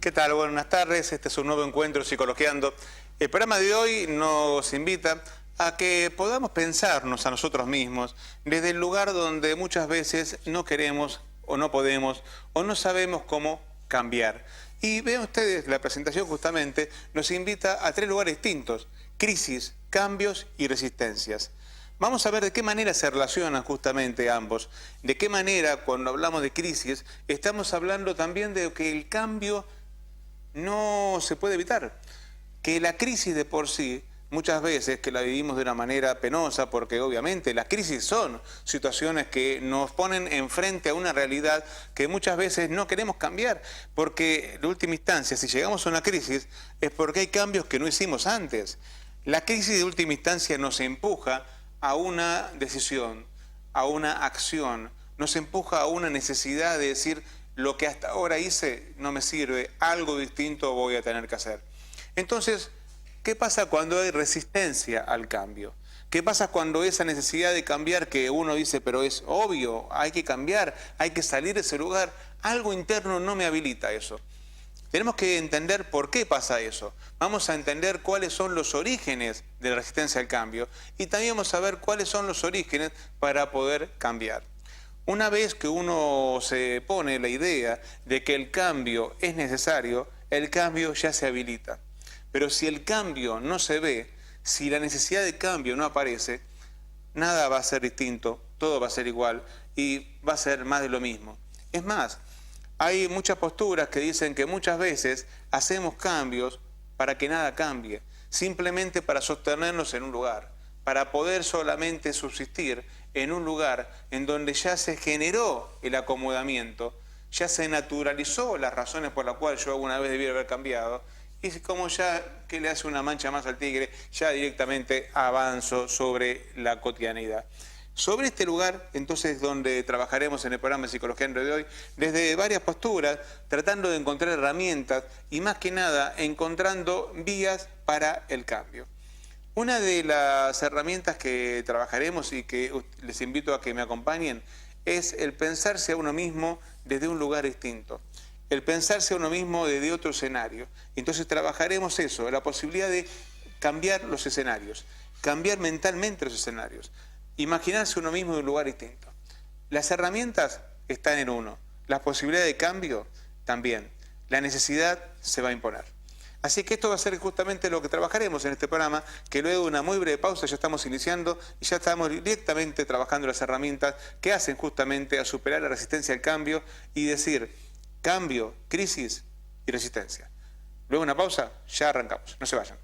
¿Qué tal? Buenas tardes, este es un nuevo encuentro Psicologiando. El programa de hoy nos invita a que podamos pensarnos a nosotros mismos desde el lugar donde muchas veces no queremos o no podemos o no sabemos cómo cambiar. Y vean ustedes, la presentación justamente nos invita a tres lugares distintos: crisis, cambios y resistencias. Vamos a ver de qué manera se relacionan justamente ambos. De qué manera, cuando hablamos de crisis, estamos hablando también de que el cambio no se puede evitar, que la crisis de por sí, muchas veces que la vivimos de una manera penosa, porque obviamente las crisis son situaciones que nos ponen enfrente a una realidad que muchas veces no queremos cambiar, porque de última instancia, si llegamos a una crisis, es porque hay cambios que no hicimos antes. La crisis de última instancia nos empuja a una decisión, a una acción, nos empuja a una necesidad de decir: lo que hasta ahora hice no me sirve, algo distinto voy a tener que hacer. Entonces, ¿qué pasa cuando hay resistencia al cambio? ¿Qué pasa cuando esa necesidad de cambiar, que uno dice, pero es obvio, hay que cambiar, hay que salir de ese lugar, algo interno no me habilita eso? Tenemos que entender por qué pasa eso. Vamos a entender cuáles son los orígenes de la resistencia al cambio y también vamos a ver cuáles son los orígenes para poder cambiar. Una vez que uno se pone la idea de que el cambio es necesario, el cambio ya se habilita. Pero si el cambio no se ve, si la necesidad de cambio no aparece, nada va a ser distinto, todo va a ser igual y va a ser más de lo mismo. Es más, hay muchas posturas que dicen que muchas veces hacemos cambios para que nada cambie, simplemente para sostenernos en un lugar, para poder solamente subsistir en un lugar en donde ya se generó el acomodamiento, ya se naturalizó las razones por las cuales yo alguna vez debiera haber cambiado, y como ya que le hace una mancha más al tigre, ya directamente avanzo sobre la cotidianidad. Sobre este lugar, entonces, donde trabajaremos en el programa de Psicología de hoy, desde varias posturas, tratando de encontrar herramientas y más que nada encontrando vías para el cambio. Una de las herramientas que trabajaremos y que les invito a que me acompañen es el pensarse a uno mismo desde un lugar distinto, el pensarse a uno mismo desde otro escenario. Entonces trabajaremos eso, la posibilidad de cambiar los escenarios, cambiar mentalmente los escenarios, imaginarse uno mismo en un lugar distinto. Las herramientas están en uno, las posibilidades de cambio también, la necesidad se va a imponer. Así que esto va a ser justamente lo que trabajaremos en este programa, que luego de una muy breve pausa ya estamos iniciando y ya estamos directamente trabajando las herramientas que hacen justamente a superar la resistencia al cambio y decir cambio, crisis y resistencia. Luego de una pausa, ya arrancamos. No se vayan.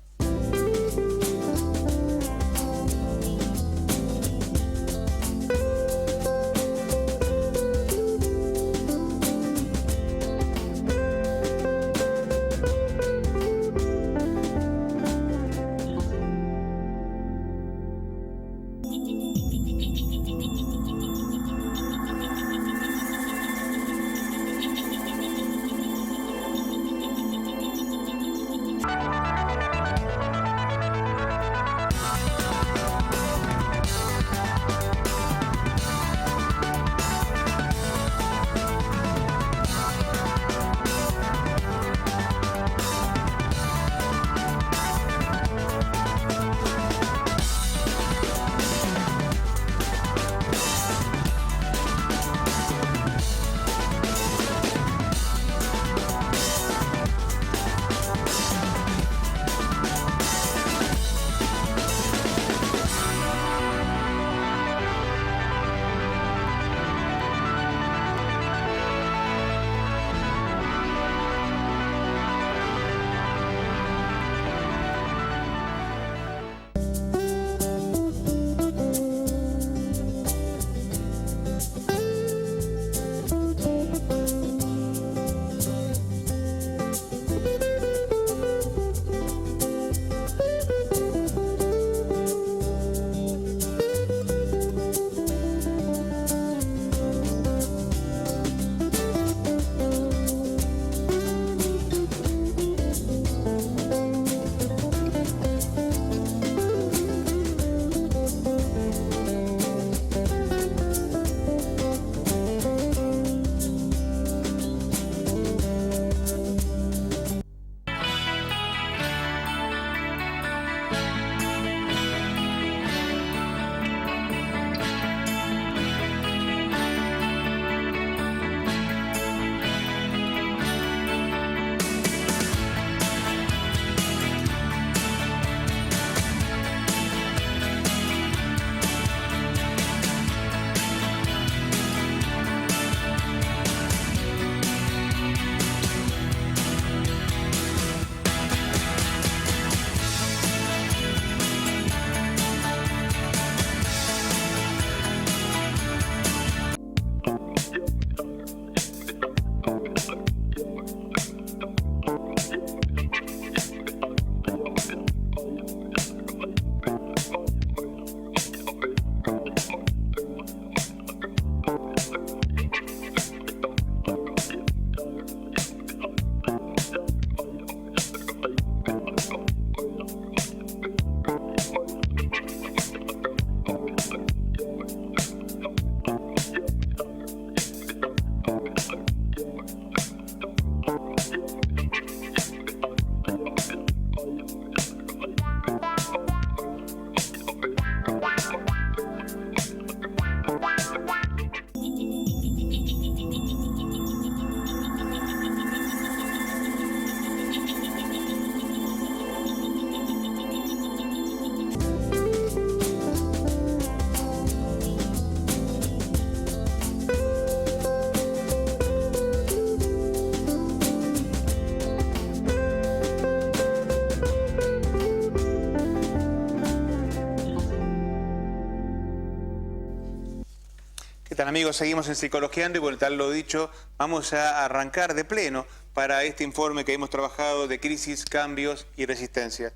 ¿Qué tal, amigos? Seguimos en Psicologiando y, por tal lo dicho, vamos a arrancar de pleno para este informe que hemos trabajado de crisis, cambios y resistencia.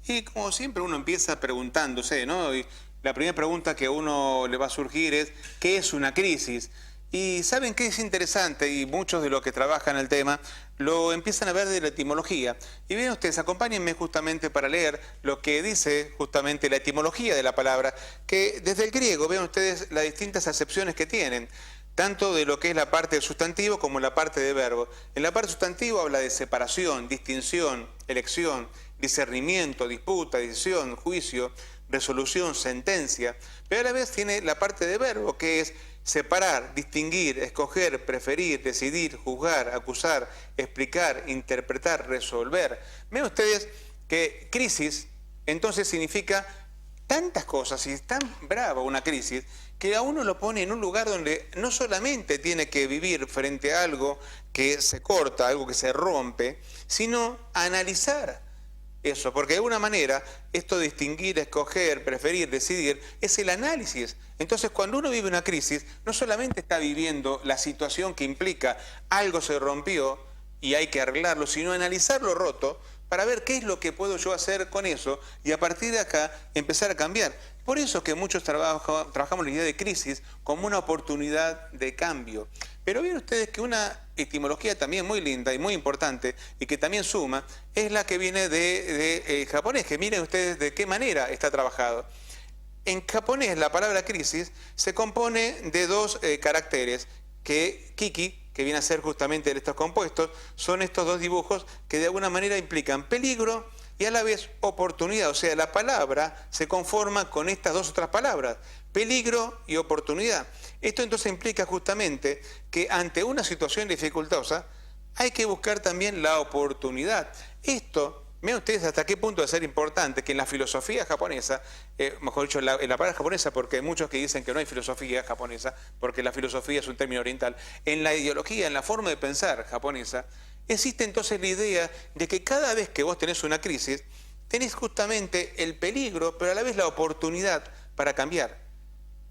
Y como siempre uno empieza preguntándose, ¿no? Y la primera pregunta que a uno le va a surgir es ¿qué es una crisis? Y saben que es interesante, y muchos de los que trabajan el tema lo empiezan a ver de la etimología. Y bien, ustedes, acompáñenme justamente para leer lo que dice justamente la etimología de la palabra, que desde el griego, vean ustedes las distintas acepciones que tienen, tanto de lo que es la parte del sustantivo como la parte del verbo. En la parte sustantivo habla de separación, distinción, elección, discernimiento, disputa, decisión, juicio, resolución, sentencia, pero a la vez tiene la parte de verbo, que es separar, distinguir, escoger, preferir, decidir, juzgar, acusar, explicar, interpretar, resolver. Ven ustedes que crisis entonces significa tantas cosas y es tan brava una crisis que a uno lo pone en un lugar donde no solamente tiene que vivir frente a algo que se corta, algo que se rompe, sino analizar eso, porque de alguna manera esto de distinguir, escoger, preferir, decidir, es el análisis. Entonces, cuando uno vive una crisis, no solamente está viviendo la situación que implica algo se rompió y hay que arreglarlo, sino analizar lo roto para ver qué es lo que puedo yo hacer con eso y a partir de acá empezar a cambiar. Por eso que muchos trabajamos la idea de crisis como una oportunidad de cambio. Pero ven ustedes que una etimología también muy linda y muy importante y que también suma es la que viene de japonés, que miren ustedes de qué manera está trabajado. En japonés la palabra crisis se compone de dos caracteres, que kiki, que viene a ser justamente de estos compuestos, son estos dos dibujos que de alguna manera implican peligro y a la vez oportunidad. O sea, la palabra se conforma con estas dos otras palabras, peligro y oportunidad. Esto entonces implica justamente que ante una situación dificultosa hay que buscar también la oportunidad. Esto, vean ustedes hasta qué punto va a ser importante que en la filosofía japonesa, mejor dicho, en la palabra japonesa, porque hay muchos que dicen que no hay filosofía japonesa, porque la filosofía es un término oriental, en la ideología, en la forma de pensar japonesa, existe entonces la idea de que cada vez que vos tenés una crisis, tenés justamente el peligro, pero a la vez la oportunidad para cambiar.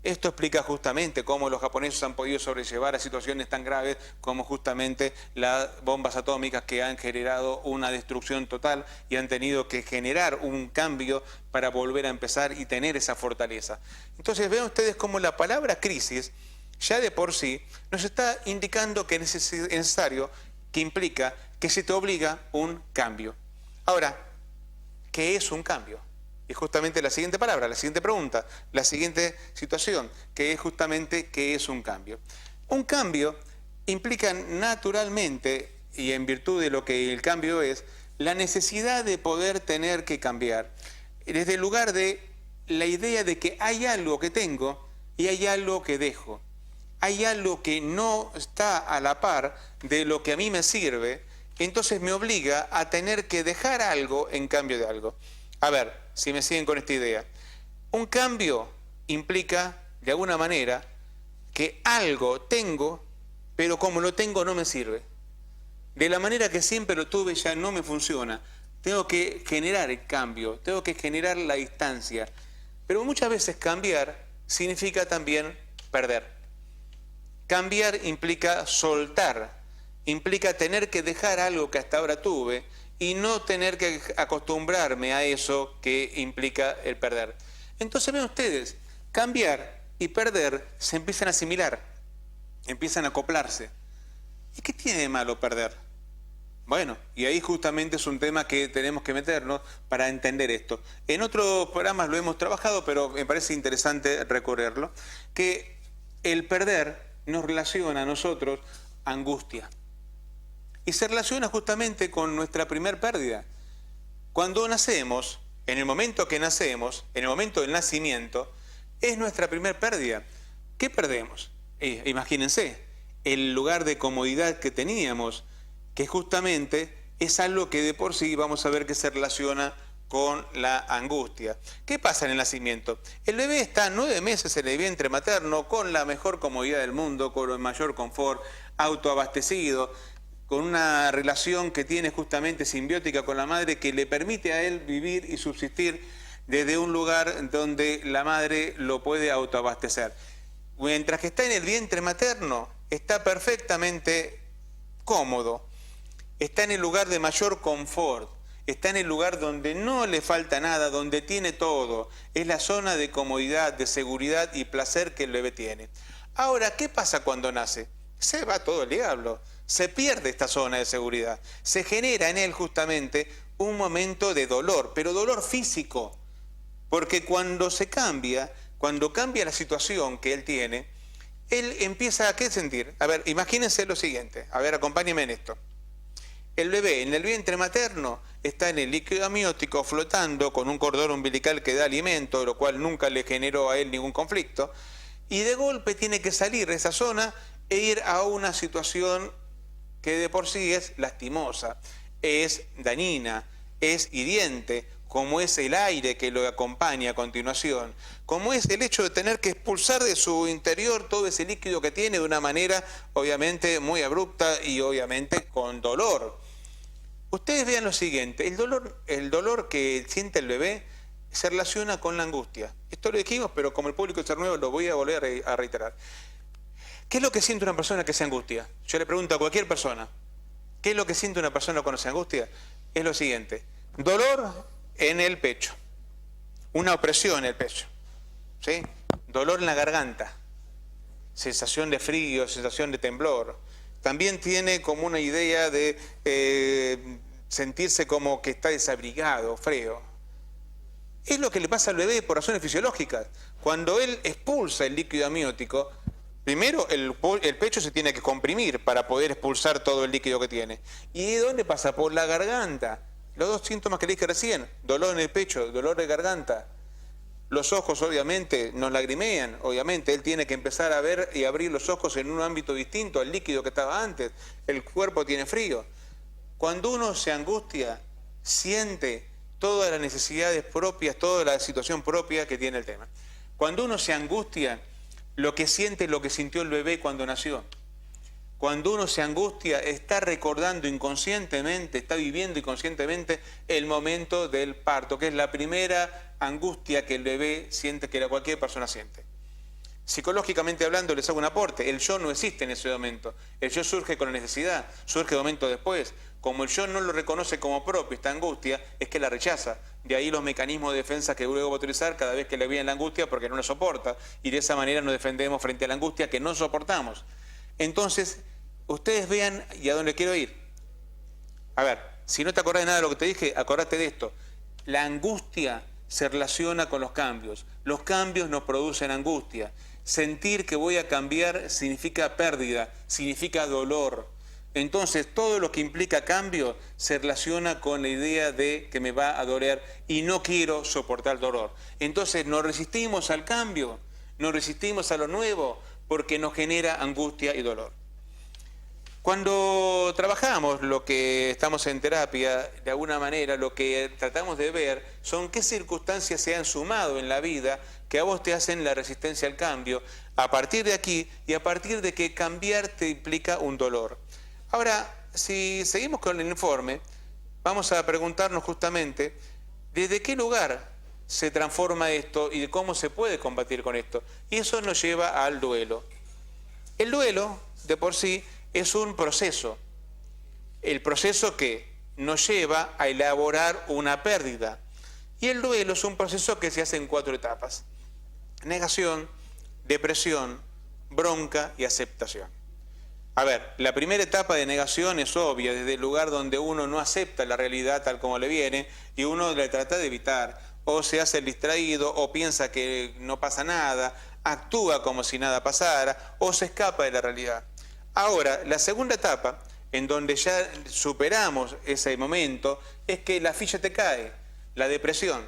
Esto explica justamente cómo los japoneses han podido sobrellevar a situaciones tan graves como justamente las bombas atómicas que han generado una destrucción total y han tenido que generar un cambio para volver a empezar y tener esa fortaleza. Entonces vean ustedes cómo la palabra crisis ya de por sí nos está indicando que es necesario, que implica que se te obliga un cambio. Ahora, ¿qué es un cambio? Y justamente la siguiente palabra, la siguiente pregunta, la siguiente situación, que es justamente ¿qué es un cambio? Un cambio implica naturalmente, y en virtud de lo que el cambio es, la necesidad de poder tener que cambiar. Desde el lugar de la idea de que hay algo que tengo y hay algo que dejo. Hay algo que no está a la par de lo que a mí me sirve, entonces me obliga a tener que dejar algo en cambio de algo. A ver, si me siguen con esta idea. Un cambio implica, de alguna manera, que algo tengo, pero como lo tengo no me sirve. De la manera que siempre lo tuve ya no me funciona. Tengo que generar el cambio, tengo que generar la distancia. Pero muchas veces cambiar significa también perder. Cambiar implica soltar, implica tener que dejar algo que hasta ahora tuve y no tener que acostumbrarme a eso que implica el perder. Entonces ven ustedes, cambiar y perder se empiezan a asimilar, empiezan a acoplarse. ¿Y qué tiene de malo perder? Bueno, y ahí justamente es un tema que tenemos que meternos para entender esto. En otros programas lo hemos trabajado, pero me parece interesante recorrerlo, que el perder nos relaciona a nosotros angustia. Y se relaciona justamente con nuestra primer pérdida. Cuando nacemos, en el momento que nacemos, en el momento del nacimiento, es nuestra primer pérdida. ¿Qué perdemos? Imagínense, el lugar de comodidad que teníamos, que justamente es algo que de por sí vamos a ver que se relaciona con la angustia. ¿Qué pasa en el nacimiento? El bebé está 9 meses en el vientre materno con la mejor comodidad del mundo, con el mayor confort, autoabastecido, con una relación que tiene justamente simbiótica con la madre que le permite a él vivir y subsistir desde un lugar donde la madre lo puede autoabastecer. Mientras que está en el vientre materno, está perfectamente cómodo, está en el lugar de mayor confort, está en el lugar donde no le falta nada, donde tiene todo. Es la zona de comodidad, de seguridad y placer que el bebé tiene. Ahora, ¿qué pasa cuando nace? Se va todo el diablo, se pierde esta zona de seguridad, se genera en él justamente un momento de dolor, pero dolor físico, porque cuando cambia la situación que él tiene, él empieza a ¿qué sentir? A ver, imagínense lo siguiente, a ver, acompáñenme en esto. El bebé en el vientre materno está en el líquido amniótico flotando con un cordón umbilical que da alimento, lo cual nunca le generó a él ningún conflicto, y de golpe tiene que salir de esa zona e ir a una situación que de por sí es lastimosa, es dañina, es hiriente, como es el aire que lo acompaña a continuación, como es el hecho de tener que expulsar de su interior todo ese líquido que tiene de una manera obviamente muy abrupta y obviamente con dolor. Ustedes vean lo siguiente, el dolor que siente el bebé se relaciona con la angustia. Esto lo dijimos, pero como el público es nuevo lo voy a volver a reiterar. ¿Qué es lo que siente una persona que se angustia? Yo le pregunto a cualquier persona, ¿qué es lo que siente una persona cuando se angustia? Es lo siguiente, dolor en el pecho, una opresión en el pecho, ¿sí? Dolor en la garganta, sensación de frío, sensación de temblor. También tiene como una idea de sentirse como que está desabrigado, frío. Es lo que le pasa al bebé por razones fisiológicas. Cuando él expulsa el líquido amniótico, primero el pecho se tiene que comprimir para poder expulsar todo el líquido que tiene. ¿Y de dónde pasa? Por la garganta. Los dos síntomas que le dije recién, dolor en el pecho, dolor de garganta. Los ojos obviamente nos lagrimean, obviamente él tiene que empezar a ver y abrir los ojos en un ámbito distinto al líquido que estaba antes. El cuerpo tiene frío. Cuando uno se angustia, siente todas las necesidades propias, toda la situación propia que tiene el tema. Cuando uno se angustia, lo que siente es lo que sintió el bebé cuando nació. Cuando uno se angustia, está recordando inconscientemente, está viviendo inconscientemente el momento del parto, que es la primera angustia que el bebé siente, que cualquier persona siente. Psicológicamente hablando, les hago un aporte, el yo no existe en ese momento, el yo surge con la necesidad, surge un momento después. Como el yo no lo reconoce como propio, esta angustia, es que la rechaza. De ahí los mecanismos de defensa que luego va a utilizar cada vez que le viene la angustia porque no la soporta. Y de esa manera nos defendemos frente a la angustia que no soportamos. Entonces, ustedes vean y a dónde quiero ir. A ver, si no te acordás de nada de lo que te dije, acordate de esto. La angustia se relaciona con los cambios. Los cambios nos producen angustia. Sentir que voy a cambiar significa pérdida, significa dolor. Entonces, todo lo que implica cambio se relaciona con la idea de que me va a doler y no quiero soportar dolor. Entonces, nos resistimos al cambio, nos resistimos a lo nuevo porque nos genera angustia y dolor. Cuando trabajamos lo que estamos en terapia, de alguna manera lo que tratamos de ver son qué circunstancias se han sumado en la vida que a vos te hacen la resistencia al cambio, a partir de aquí y a partir de que cambiar te implica un dolor. Ahora, si seguimos con el informe, vamos a preguntarnos justamente desde qué lugar se transforma esto y de cómo se puede combatir con esto. Y eso nos lleva al duelo. El duelo, de por sí, es un proceso. El proceso que nos lleva a elaborar una pérdida. Y el duelo es un proceso que se hace en 4 etapas. Negación, depresión, bronca y aceptación. A ver, la primera etapa de negación es obvia, desde el lugar donde uno no acepta la realidad tal como le viene y uno le trata de evitar, o se hace el distraído, o piensa que no pasa nada, actúa como si nada pasara, o se escapa de la realidad. Ahora, la segunda etapa, en donde ya superamos ese momento, es que la ficha te cae, la depresión.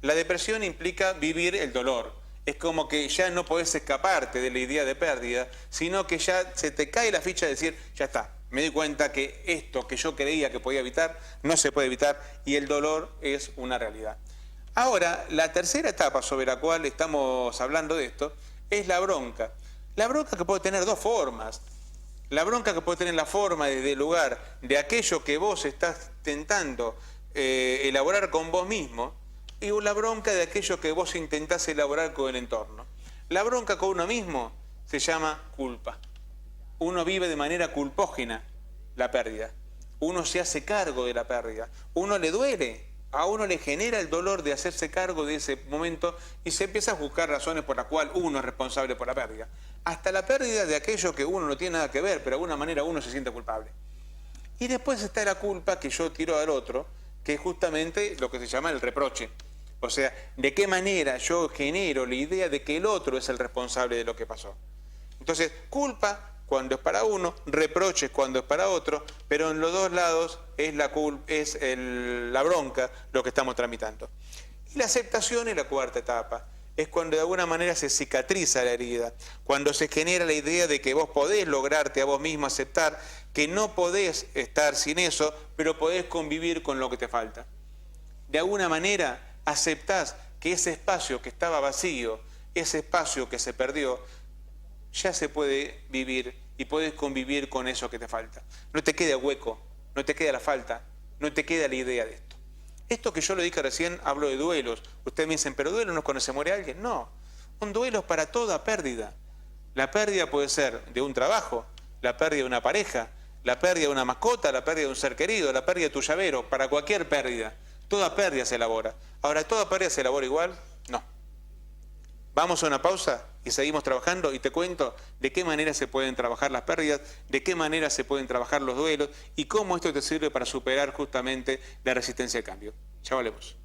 La depresión implica vivir el dolor. Es como que ya no podés escaparte de la idea de pérdida, sino que ya se te cae la ficha de decir, ya está, me di cuenta que esto que yo creía que podía evitar, no se puede evitar y el dolor es una realidad. Ahora, la tercera etapa sobre la cual estamos hablando de esto es la bronca. La bronca que puede tener dos formas. La bronca que puede tener la forma del lugar de aquello que vos estás intentando elaborar con vos mismo y la bronca de aquello que vos intentás elaborar con el entorno. La bronca con uno mismo se llama culpa. Uno vive de manera culpógena la pérdida. Uno se hace cargo de la pérdida. Uno le duele. A uno le genera el dolor de hacerse cargo de ese momento y se empieza a buscar razones por las cuales uno es responsable por la pérdida. Hasta la pérdida de aquello que uno no tiene nada que ver, pero de alguna manera uno se siente culpable. Y después está la culpa que yo tiro al otro, que es justamente lo que se llama el reproche. O sea, de qué manera yo genero la idea de que el otro es el responsable de lo que pasó. Entonces, culpa cuando es para uno, reproches cuando es para otro, pero en los dos lados es la bronca lo que estamos tramitando. Y la aceptación es la cuarta etapa. Es cuando de alguna manera se cicatriza la herida, cuando se genera la idea de que vos podés lograrte a vos mismo aceptar que no podés estar sin eso, pero podés convivir con lo que te falta. De alguna manera aceptás que ese espacio que estaba vacío, ese espacio que se perdió, ya se puede vivir y puedes convivir con eso que te falta. No te queda hueco, no te queda la falta, no te queda la idea de esto. Esto que yo lo dije recién, hablo de duelos. Ustedes me dicen, ¿pero duelo no es cuando se muere alguien? No, un duelo es para toda pérdida. La pérdida puede ser de un trabajo, la pérdida de una pareja, la pérdida de una mascota, la pérdida de un ser querido, la pérdida de tu llavero, para cualquier pérdida. Toda pérdida se elabora. Ahora, ¿toda pérdida se elabora igual? No. Vamos a una pausa y seguimos trabajando y te cuento de qué manera se pueden trabajar las pérdidas, de qué manera se pueden trabajar los duelos y cómo esto te sirve para superar justamente la resistencia al cambio. Ya volvemos.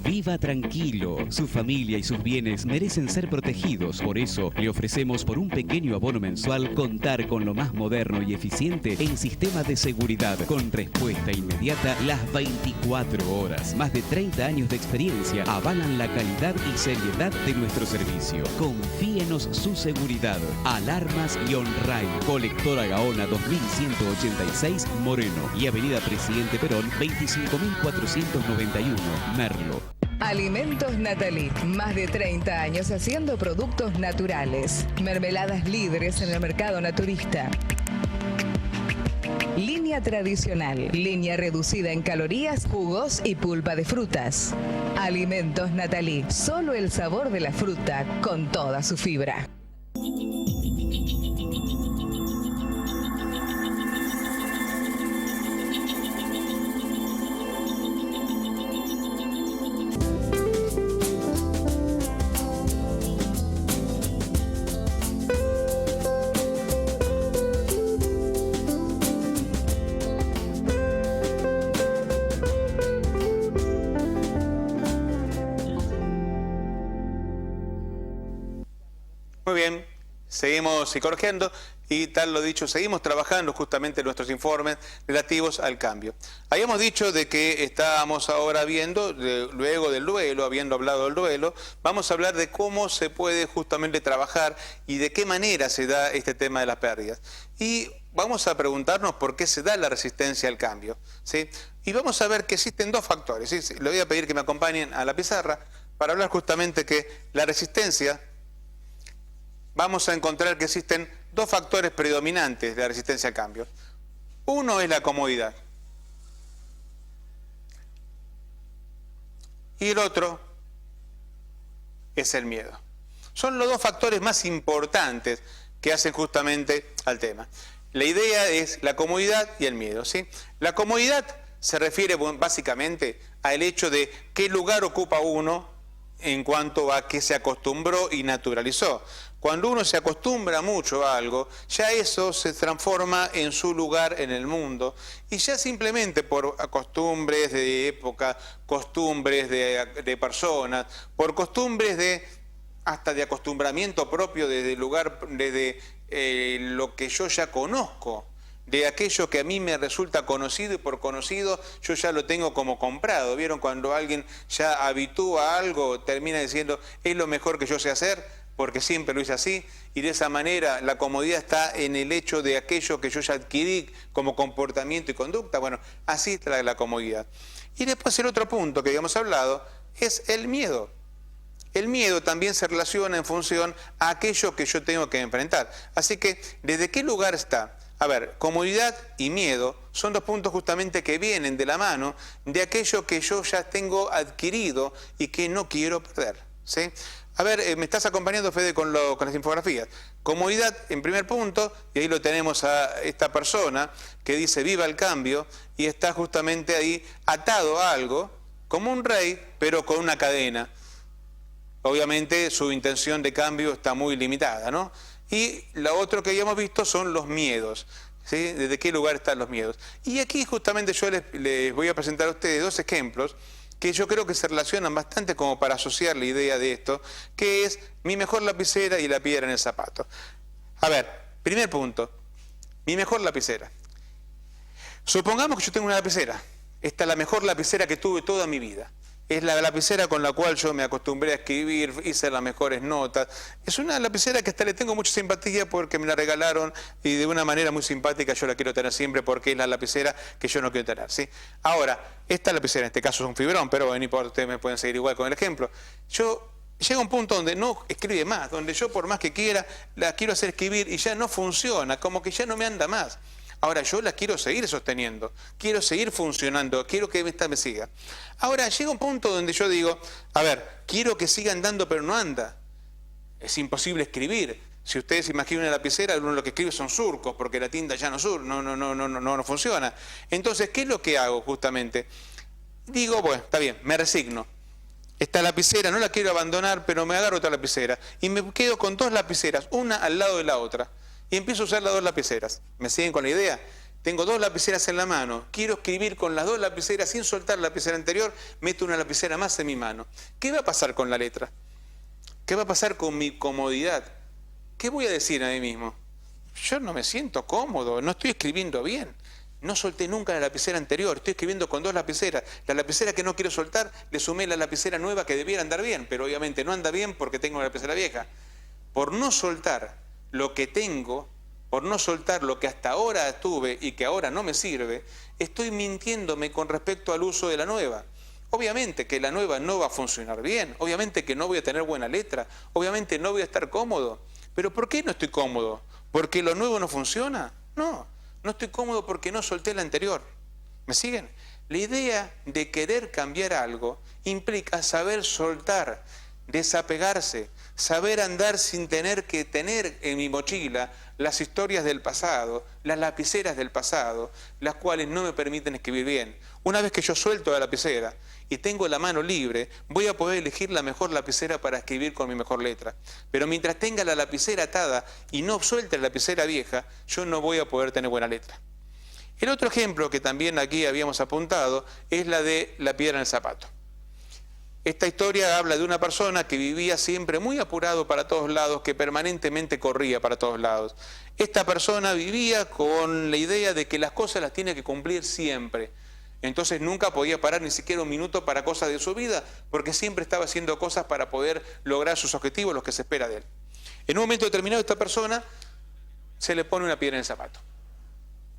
Viva tranquilo, su familia y sus bienes merecen ser protegidos, por eso le ofrecemos por un pequeño abono mensual contar con lo más moderno y eficiente en sistema de seguridad, con respuesta inmediata las 24 horas. Más de 30 años de experiencia avalan la calidad y seriedad de nuestro servicio. Confíenos su seguridad. Alarmas y OnRide, Colectora Gaona 2186 Moreno y Avenida Presidente Perón 25491 Merlo. Alimentos Natalí, más de 30 años haciendo productos naturales. Mermeladas líderes en el mercado naturista. Línea tradicional, línea reducida en calorías, jugos y pulpa de frutas. Alimentos Natalí, solo el sabor de la fruta con toda su fibra. Muy bien, seguimos psicologiando y tal lo dicho, seguimos trabajando justamente en nuestros informes relativos al cambio. Habíamos dicho de que estábamos ahora viendo, luego del duelo, habiendo hablado del duelo, vamos a hablar de cómo se puede justamente trabajar y de qué manera se da este tema de las pérdidas. Y vamos a preguntarnos por qué se da la resistencia al cambio, ¿sí? Y vamos a ver que existen dos factores, ¿sí? Le voy a pedir que me acompañen a la pizarra para hablar justamente que la resistencia, vamos a encontrar que existen dos factores predominantes de la resistencia al cambio. Uno es la comodidad. Y el otro es el miedo. Son los dos factores más importantes que hacen justamente al tema. La idea es la comodidad y el miedo, ¿sí? La comodidad se refiere básicamente al hecho de qué lugar ocupa uno en cuanto a que se acostumbró y naturalizó. Cuando uno se acostumbra mucho a algo, ya eso se transforma en su lugar en el mundo y ya simplemente por costumbres de época, costumbres de personas, por costumbres hasta de acostumbramiento propio desde el lugar, desde lo que yo ya conozco, de aquello que a mí me resulta conocido y por conocido yo ya lo tengo como comprado. ¿Vieron cuando alguien ya habitúa a algo, termina diciendo es lo mejor que yo sé hacer? Porque siempre lo hice así, y de esa manera la comodidad está en el hecho de aquello que yo ya adquirí como comportamiento y conducta. Bueno, así está la comodidad. Y después el otro punto que habíamos hablado es el miedo. El miedo también se relaciona en función a aquello que yo tengo que enfrentar. Así que, ¿desde qué lugar está? A ver, comodidad y miedo son dos puntos justamente que vienen de la mano de aquello que yo ya tengo adquirido y que no quiero perder, ¿sí? A ver, me estás acompañando, Fede, con las infografías. Comodidad en primer punto, y ahí lo tenemos a esta persona que dice viva el cambio, y está justamente ahí atado a algo, como un rey, pero con una cadena. Obviamente su intención de cambio está muy limitada, ¿no? Y lo otro que habíamos visto son los miedos, ¿sí? ¿Desde qué lugar están los miedos? Y aquí justamente yo les voy a presentar a ustedes dos ejemplos que yo creo que se relacionan bastante como para asociar la idea de esto, que es mi mejor lapicera y la piedra en el zapato. A ver, primer punto, mi mejor lapicera. Supongamos que yo tengo una lapicera. Esta es la mejor lapicera que tuve toda mi vida. Es la lapicera con la cual yo me acostumbré a escribir, hice las mejores notas. Es una lapicera que hasta le tengo mucha simpatía porque me la regalaron y de una manera muy simpática yo la quiero tener siempre porque es la lapicera que yo no quiero tener, ¿sí? Ahora, esta lapicera en este caso es un fibrón, pero no importa, ustedes me pueden seguir igual con el ejemplo. Llega un punto donde no escribe más, donde yo por más que quiera la quiero hacer escribir y ya no funciona, como que ya no me anda más. Ahora yo la quiero seguir sosteniendo, quiero seguir funcionando, quiero que esta me siga. Ahora llega un punto donde yo digo, a ver, quiero que siga andando pero no anda. Es imposible escribir. Si ustedes imaginan una lapicera, uno lo que escribe son surcos, porque la tinta ya no funciona. Entonces, ¿qué es lo que hago justamente? Digo, bueno, está bien, me resigno. Esta lapicera no la quiero abandonar, pero me agarro otra lapicera. Y me quedo con dos lapiceras, una al lado de la otra. Y empiezo a usar las dos lapiceras. ¿Me siguen con la idea? Tengo dos lapiceras en la mano. Quiero escribir con las dos lapiceras sin soltar la lapicera anterior. Meto una lapicera más en mi mano. ¿Qué va a pasar con la letra? ¿Qué va a pasar con mi comodidad? ¿Qué voy a decir a mí mismo? Yo no me siento cómodo, no estoy escribiendo bien. No solté nunca la lapicera anterior, estoy escribiendo con dos lapiceras. La lapicera que no quiero soltar, le sumé la lapicera nueva que debiera andar bien, pero obviamente no anda bien porque tengo la lapicera vieja. Por no soltar lo que tengo, por no soltar lo que hasta ahora tuve y que ahora no me sirve, estoy mintiéndome con respecto al uso de la nueva. Obviamente que la nueva no va a funcionar bien, obviamente que no voy a tener buena letra, obviamente no voy a estar cómodo. ¿Pero por qué no estoy cómodo? ¿Porque lo nuevo no funciona? No, no estoy cómodo porque no solté la anterior. ¿Me siguen? La idea de querer cambiar algo implica saber soltar, desapegarse, saber andar sin tener que tener en mi mochila las historias del pasado, las lapiceras del pasado, las cuales no me permiten escribir bien. Una vez que yo suelto la lapicera y tengo la mano libre, voy a poder elegir la mejor lapicera para escribir con mi mejor letra. Pero mientras tenga la lapicera atada y no suelte la lapicera vieja, yo no voy a poder tener buena letra. El otro ejemplo que también aquí habíamos apuntado es la de la piedra en el zapato. Esta historia habla de una persona que vivía siempre muy apurado para todos lados, que permanentemente corría para todos lados. Esta persona vivía con la idea de que las cosas las tiene que cumplir siempre. Entonces nunca podía parar ni siquiera un minuto para cosas de su vida, porque siempre estaba haciendo cosas para poder lograr sus objetivos, los que se espera de él. En un momento determinado esta persona se le pone una piedra en el zapato.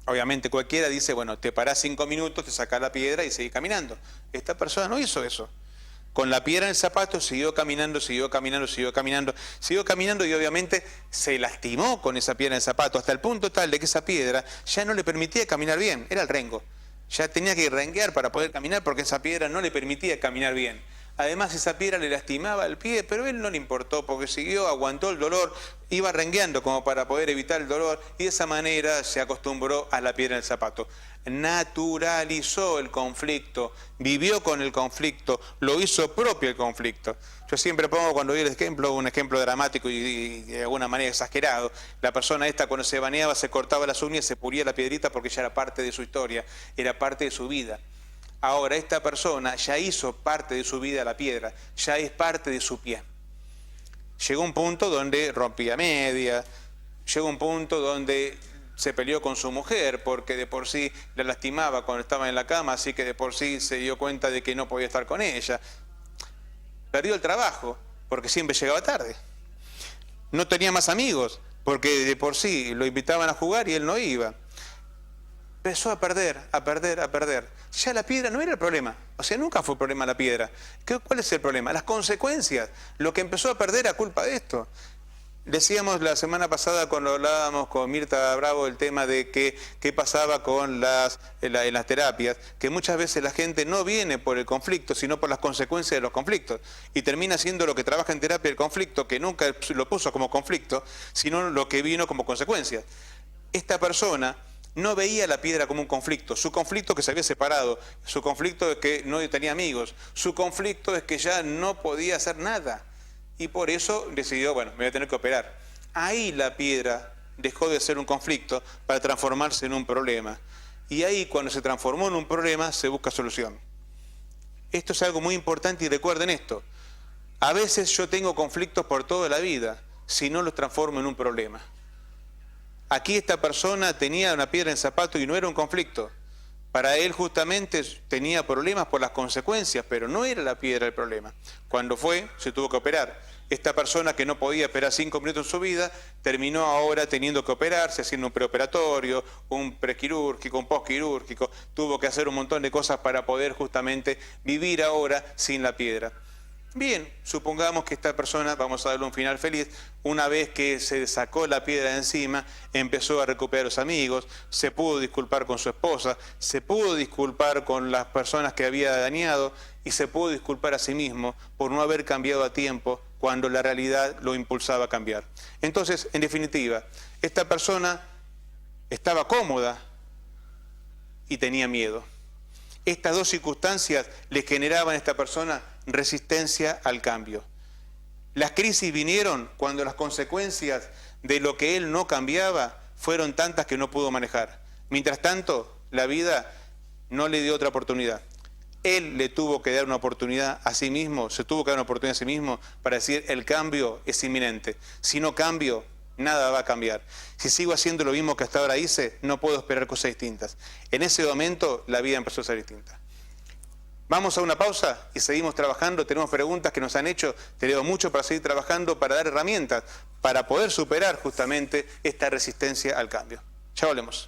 Obviamente cualquiera dice, bueno, te parás 5 minutos, te sacás la piedra y seguís caminando. Esta persona no hizo eso. Con la piedra en el zapato siguió caminando, siguió caminando, siguió caminando, siguió caminando y obviamente se lastimó con esa piedra en el zapato hasta el punto tal de que esa piedra ya no le permitía caminar bien, era el rengo. Ya tenía que renguear para poder caminar porque esa piedra no le permitía caminar bien. Además esa piedra le lastimaba el pie, pero a él no le importó porque siguió, aguantó el dolor, iba rengueando como para poder evitar el dolor y de esa manera se acostumbró a la piedra en el zapato. Naturalizó el conflicto, vivió con el conflicto, lo hizo propio el conflicto. Yo siempre pongo cuando doy el ejemplo, un ejemplo dramático y de alguna manera exagerado. La persona esta cuando se bañaba se cortaba las uñas y se pulía la piedrita porque ya era parte de su historia, era parte de su vida. Ahora esta persona ya hizo parte de su vida la piedra, ya es parte de su pie. Llegó un punto donde rompía media, llegó un punto donde se peleó con su mujer porque de por sí la lastimaba cuando estaba en la cama, así que de por sí se dio cuenta de que no podía estar con ella. Perdió el trabajo porque siempre llegaba tarde. No tenía más amigos porque de por sí lo invitaban a jugar y él no iba. Empezó a perder. Ya la piedra no era el problema, o sea, nunca fue problema la piedra. ¿Cuál es el problema? Las consecuencias, lo que empezó a perder a culpa de esto. Decíamos la semana pasada cuando hablábamos con Mirta Bravo el tema de qué pasaba con en las terapias, que muchas veces la gente no viene por el conflicto, sino por las consecuencias de los conflictos, y termina siendo lo que trabaja en terapia el conflicto, que nunca lo puso como conflicto, sino lo que vino como consecuencia. Esta persona no veía la piedra como un conflicto, su conflicto es que se había separado, su conflicto es que no tenía amigos, su conflicto es que ya no podía hacer nada. Y por eso decidió, bueno, me voy a tener que operar. Ahí la piedra dejó de ser un conflicto para transformarse en un problema. Y ahí cuando se transformó en un problema se busca solución. Esto es algo muy importante y recuerden esto. A veces yo tengo conflictos por toda la vida si no los transformo en un problema. Aquí esta persona tenía una piedra en el zapato y no era un conflicto. Para él justamente tenía problemas por las consecuencias, pero no era la piedra el problema. Cuando se tuvo que operar. Esta persona que no podía esperar 5 minutos en su vida, terminó ahora teniendo que operarse, haciendo un preoperatorio, un prequirúrgico, un postquirúrgico. Tuvo que hacer un montón de cosas para poder justamente vivir ahora sin la piedra. Bien, supongamos que esta persona, vamos a darle un final feliz, una vez que se sacó la piedra de encima, empezó a recuperar a los amigos, se pudo disculpar con su esposa, se pudo disculpar con las personas que había dañado y se pudo disculpar a sí mismo por no haber cambiado a tiempo cuando la realidad lo impulsaba a cambiar. Entonces, en definitiva, esta persona estaba cómoda y tenía miedo. Estas dos circunstancias le generaban a esta persona resistencia al cambio. Las crisis vinieron cuando las consecuencias de lo que él no cambiaba fueron tantas que no pudo manejar. Mientras tanto, la vida no le dio otra oportunidad. Él le tuvo que dar una oportunidad a sí mismo, se tuvo que dar una oportunidad a sí mismo para decir el cambio es inminente. Si no cambio, nada va a cambiar. Si sigo haciendo lo mismo que hasta ahora hice, no puedo esperar cosas distintas. En ese momento la vida empezó a ser distinta. Vamos a una pausa y seguimos trabajando. Tenemos preguntas que nos han hecho. Tenemos mucho para seguir trabajando, para dar herramientas, para poder superar justamente esta resistencia al cambio. Ya volvemos.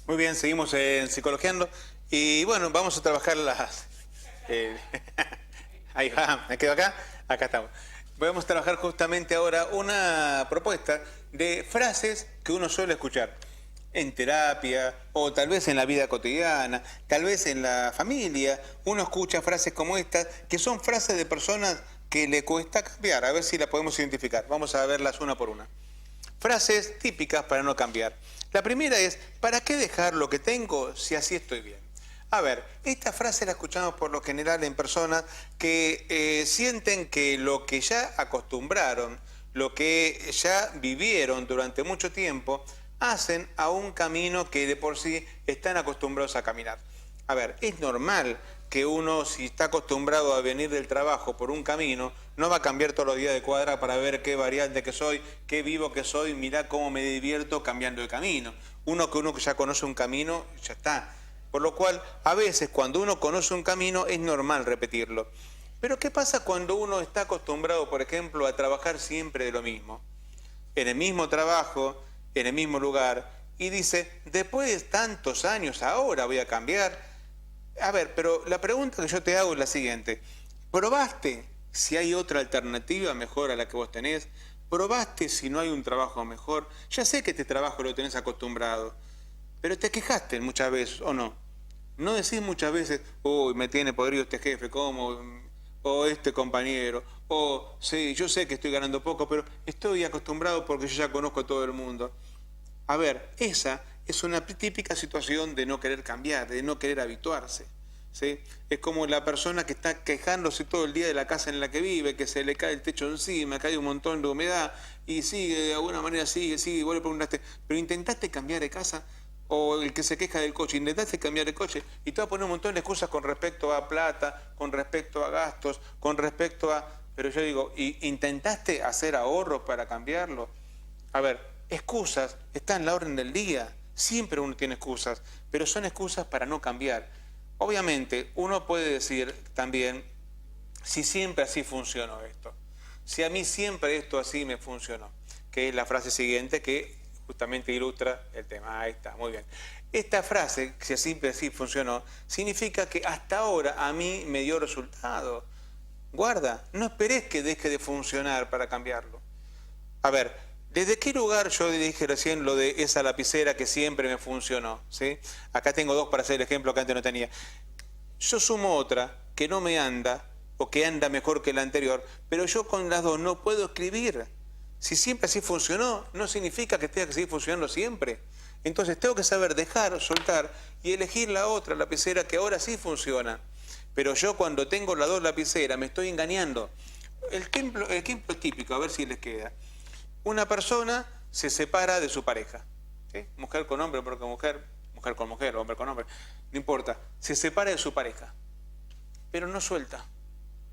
Muy bien, seguimos en Psicologiando y bueno, vamos a trabajar las... ahí va, me quedo acá, acá estamos. Vamos a trabajar justamente ahora una propuesta de frases que uno suele escuchar en terapia o tal vez en la vida cotidiana, tal vez en la familia. Uno escucha frases como estas, que son frases de personas que le cuesta cambiar. A ver si la podemos identificar. Vamos a verlas una por una. Frases típicas para no cambiar. La primera es, ¿para qué dejar lo que tengo si así estoy bien? A ver, esta frase la escuchamos por lo general en personas que sienten que lo que ya acostumbraron, lo que ya vivieron durante mucho tiempo, hacen a un camino que de por sí están acostumbrados a caminar. A ver, es normal que uno, si está acostumbrado a venir del trabajo por un camino, no va a cambiar todos los días de cuadra para ver qué variante que soy, qué vivo que soy, mirá cómo me divierto cambiando de camino. Uno que ya conoce un camino, ya está. Por lo cual, a veces cuando uno conoce un camino es normal repetirlo. Pero ¿qué pasa cuando uno está acostumbrado, por ejemplo, a trabajar siempre de lo mismo? En el mismo trabajo, en el mismo lugar, y dice, después de tantos años, ahora voy a cambiar. A ver, pero la pregunta que yo te hago es la siguiente. ¿Probaste si hay otra alternativa mejor a la que vos tenés? ¿Probaste si no hay un trabajo mejor? Ya sé que este trabajo lo tenés acostumbrado, pero te quejaste muchas veces, ¿o no? No decís muchas veces, uy, me tiene podrido este jefe, ¿cómo? O este compañero, o sí, yo sé que estoy ganando poco, pero estoy acostumbrado porque yo ya conozco a todo el mundo. A ver, esa es una típica situación de no querer cambiar, de no querer habituarse, ¿sí? Es como la persona que está quejándose todo el día de la casa en la que vive, que se le cae el techo encima, cae un montón de humedad y sigue, de alguna manera sigue, vuelve a preguntarte, ¿pero intentaste cambiar de casa? O el que se queja del coche, intentaste cambiar de coche y te va a poner un montón de excusas con respecto a plata, con respecto a gastos, con respecto a... Pero yo digo, ¿intentaste hacer ahorros para cambiarlo? A ver, excusas están en la orden del día. Siempre uno tiene excusas, pero son excusas para no cambiar. Obviamente, uno puede decir también, si siempre así funcionó esto, si a mí siempre esto así me funcionó, que es la frase siguiente que justamente ilustra el tema. Ahí está, muy bien. Esta frase, si siempre así funcionó, significa que hasta ahora a mí me dio resultado. Guarda, no esperes que deje de funcionar para cambiarlo. A ver, ¿desde qué lugar yo dije recién lo de esa lapicera que siempre me funcionó? ¿Sí? Acá tengo dos para hacer el ejemplo que antes no tenía. Yo sumo otra que no me anda o que anda mejor que la anterior, pero yo con las dos no puedo escribir. Si siempre así funcionó, no significa que tenga que seguir funcionando siempre. Entonces tengo que saber dejar, soltar y elegir la otra lapicera que ahora sí funciona. Pero yo cuando tengo las dos lapiceras me estoy engañando. El ejemplo es típico, a ver si les queda. Una persona se separa de su pareja, ¿sí? Mujer con hombre, porque mujer con mujer, hombre con hombre, no importa. Se separa de su pareja, pero no suelta.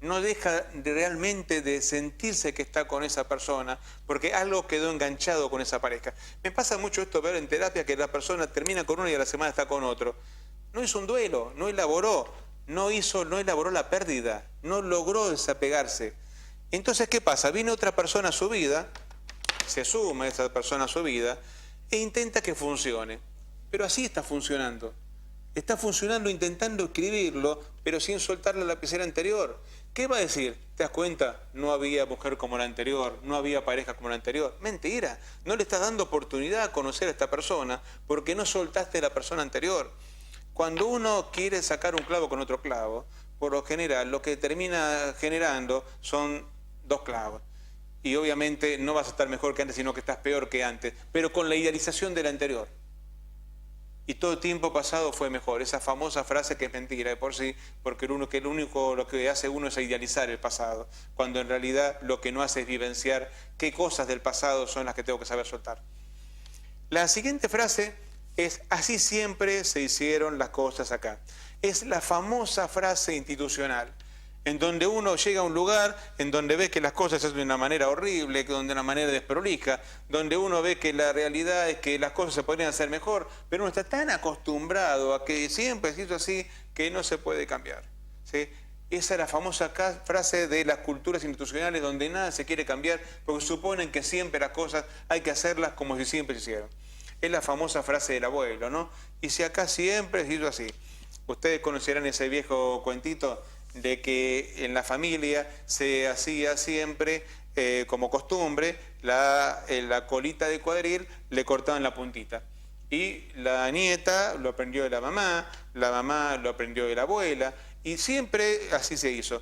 No deja realmente de sentirse que está con esa persona, porque algo quedó enganchado con esa pareja. Me pasa mucho esto ver en terapia, que la persona termina con uno y a la semana está con otro. No hizo un duelo, no elaboró la pérdida, no logró desapegarse. Entonces, ¿qué pasa? Viene otra persona a su vida, se suma esa persona a su vida e intenta que funcione. Pero así está funcionando. Está funcionando intentando escribirlo, pero sin soltar la lapicera anterior. ¿Qué va a decir? ¿Te das cuenta? No había mujer como la anterior, no había pareja como la anterior. Mentira, no le estás dando oportunidad a conocer a esta persona porque no soltaste la persona anterior. Cuando uno quiere sacar un clavo con otro clavo, por lo general lo que termina generando son dos clavos. Y obviamente no vas a estar mejor que antes, sino que estás peor que antes, pero con la idealización del anterior. Y todo el tiempo pasado fue mejor. Esa famosa frase que es mentira de por sí, porque lo que hace uno es idealizar el pasado, cuando en realidad lo que no hace es vivenciar qué cosas del pasado son las que tengo que saber soltar. La siguiente frase es, así siempre se hicieron las cosas acá. Es la famosa frase institucional, en donde uno llega a un lugar en donde ve que las cosas se hacen de una manera horrible, de una manera desprolija, donde uno ve que la realidad es que las cosas se podrían hacer mejor, pero uno está tan acostumbrado a que siempre se hizo así que no se puede cambiar, ¿sí? Esa es la famosa frase de las culturas institucionales donde nada se quiere cambiar porque suponen que siempre las cosas hay que hacerlas como si siempre se hicieron. Es la famosa frase del abuelo, ¿no? Y si acá siempre se hizo así. Ustedes conocerán ese viejo cuentito de que en la familia se hacía siempre, como costumbre, la colita de cuadril le cortaban la puntita. Y la nieta lo aprendió de la mamá lo aprendió de la abuela, y siempre así se hizo.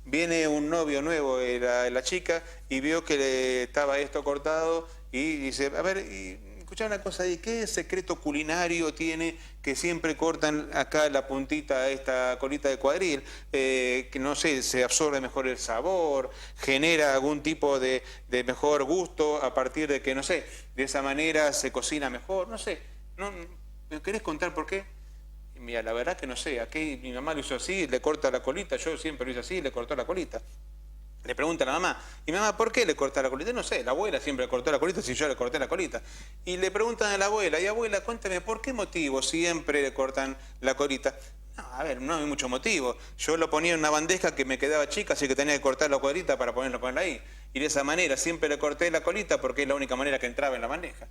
Viene un novio nuevo de la chica y vio que estaba esto cortado y dice, a ver, escuchá una cosa ahí, ¿qué secreto culinario tiene que siempre cortan acá la puntita a esta colita de cuadril? Que no sé, se absorbe mejor el sabor, genera algún tipo de mejor gusto a partir de que, no sé, de esa manera se cocina mejor, no sé. ¿Me querés contar por qué? Mira, la verdad que no sé, aquí mi mamá lo hizo así, le corta la colita, yo siempre lo hice así, le cortó la colita. Le pregunta a la mamá, ¿y mamá por qué le corta la colita? No sé, la abuela siempre le cortó la colita si yo le corté la colita. Y le preguntan a la abuela, y abuela, cuéntame, ¿por qué motivo siempre le cortan la colita? No, a ver, no hay mucho motivo. Yo lo ponía en una bandeja que me quedaba chica, así que tenía que cortar la colita para ponerla ahí. Y de esa manera siempre le corté la colita porque es la única manera que entraba en la bandeja.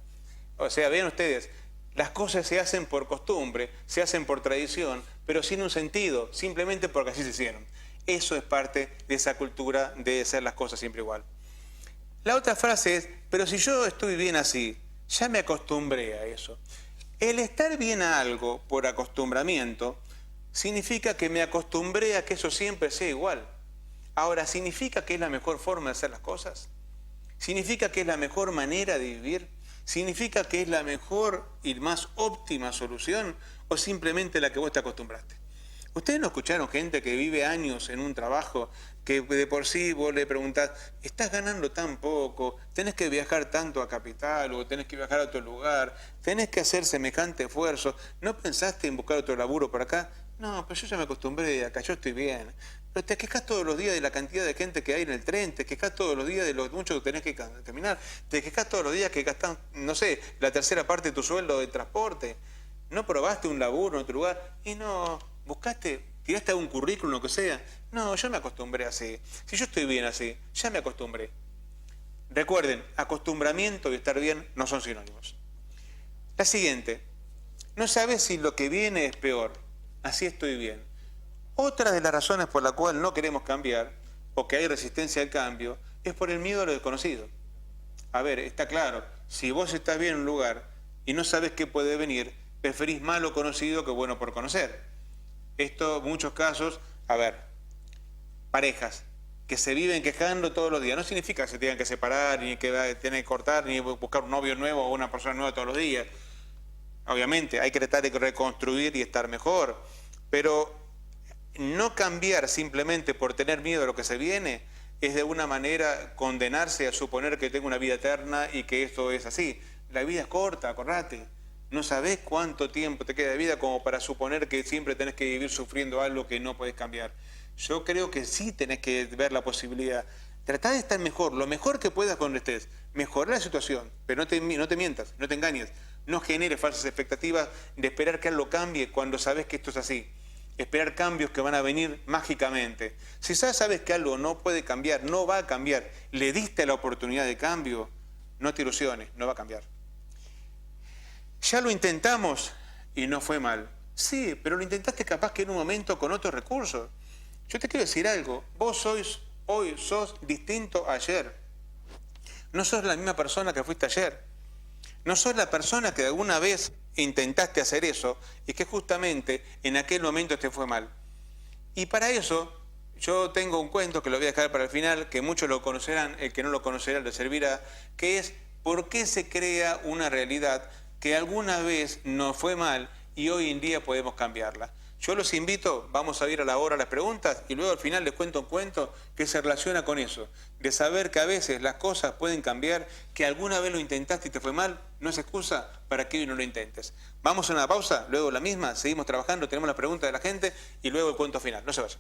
O sea, vean ustedes, las cosas se hacen por costumbre, se hacen por tradición, pero sin un sentido, simplemente porque así se hicieron. Eso es parte de esa cultura de hacer las cosas siempre igual. La otra frase es, pero si yo estoy bien así, ya me acostumbré a eso. El estar bien a algo por acostumbramiento significa que me acostumbré a que eso siempre sea igual. Ahora, ¿significa que es la mejor forma de hacer las cosas? ¿Significa que es la mejor manera de vivir? ¿Significa que es la mejor y más óptima solución o simplemente la que vos te acostumbraste? ¿Ustedes no escucharon gente que vive años en un trabajo que de por sí vos le preguntás, estás ganando tan poco, tenés que viajar tanto a Capital o tenés que viajar a otro lugar, tenés que hacer semejante esfuerzo, ¿no pensaste en buscar otro laburo por acá? No, pero yo ya me acostumbré, acá yo estoy bien. Pero te quejas todos los días de la cantidad de gente que hay en el tren, te quejas todos los días de lo mucho que tenés que caminar, te quejas todos los días que gastás, no sé, la tercera parte de tu sueldo de transporte. ¿No probaste un laburo en otro lugar? Y no, buscaste, tiraste algún currículum, lo que sea. No, yo me acostumbré así. Si yo estoy bien así, ya me acostumbré. Recuerden, acostumbramiento y estar bien no son sinónimos. La siguiente, no sabes si lo que viene es peor. Así estoy bien. Otra de las razones por la cual no queremos cambiar, o que hay resistencia al cambio, es por el miedo a lo desconocido. A ver, está claro, si vos estás bien en un lugar y no sabes qué puede venir, preferís malo conocido que bueno por conocer. Esto, en muchos casos, a ver, parejas que se viven quejando todos los días, no significa que se tengan que separar, ni que tienen que cortar, ni buscar un novio nuevo o una persona nueva todos los días. Obviamente, hay que tratar de reconstruir y estar mejor, pero no cambiar simplemente por tener miedo a lo que se viene es de alguna manera condenarse a suponer que tengo una vida eterna y que esto es así. La vida es corta, acordate. No sabés cuánto tiempo te queda de vida como para suponer que siempre tenés que vivir sufriendo algo que no podés cambiar. Yo creo que sí tenés que ver la posibilidad. Tratá de estar mejor, lo mejor que puedas cuando estés. Mejorar la situación, pero no te mientas, no te engañes. No generes falsas expectativas de esperar que algo cambie cuando sabés que esto es así. Esperar cambios que van a venir mágicamente. Si sabes que algo no puede cambiar, no va a cambiar, le diste la oportunidad de cambio, no te ilusiones, no va a cambiar. Ya lo intentamos y no fue mal. Sí, pero lo intentaste capaz que en un momento con otros recursos. Yo te quiero decir algo, vos hoy sos distinto a ayer. No sos la misma persona que fuiste ayer. No sos la persona que alguna vez intentaste hacer eso y que justamente en aquel momento te fue mal. Y para eso yo tengo un cuento que lo voy a dejar para el final, que muchos lo conocerán, el que no lo conocerá le servirá, que es por qué se crea una realidad que alguna vez nos fue mal y hoy en día podemos cambiarla. Yo los invito, vamos a ir a la hora a las preguntas y luego al final les cuento un cuento que se relaciona con eso, de saber que a veces las cosas pueden cambiar, que alguna vez lo intentaste y te fue mal, no es excusa para que hoy no lo intentes. Vamos a una pausa, luego la misma, seguimos trabajando, tenemos la pregunta de la gente y luego el cuento final. No se vayan.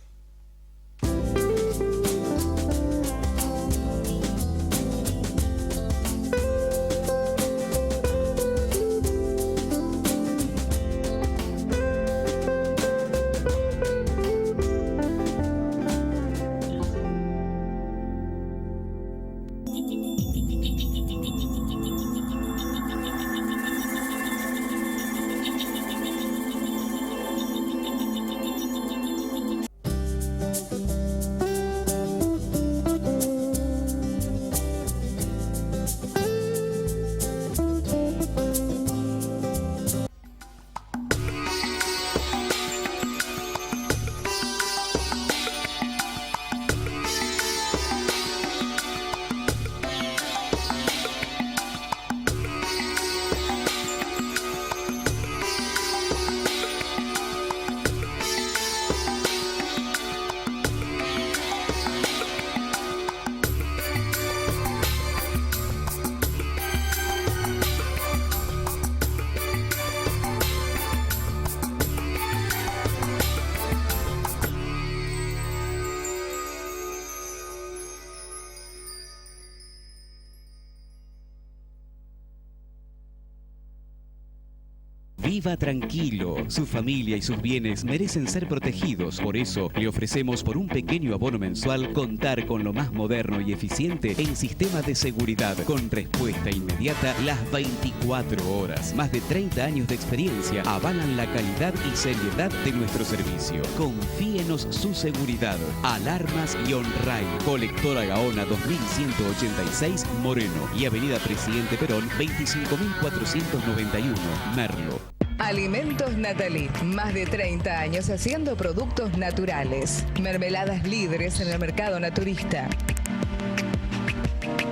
Viva tranquilo. Su familia y sus bienes merecen ser protegidos. Por eso, le ofrecemos por un pequeño abono mensual contar con lo más moderno y eficiente en sistema de seguridad, con respuesta inmediata las 24 horas. Más de 30 años de experiencia avalan la calidad y seriedad de nuestro servicio. Confíenos su seguridad. Alarmas Ray, Colectora Gaona 2186, Moreno y Avenida Presidente Perón 25491, Merlo. Alimentos Natalí, más de 30 años haciendo productos naturales. Mermeladas líderes en el mercado naturista.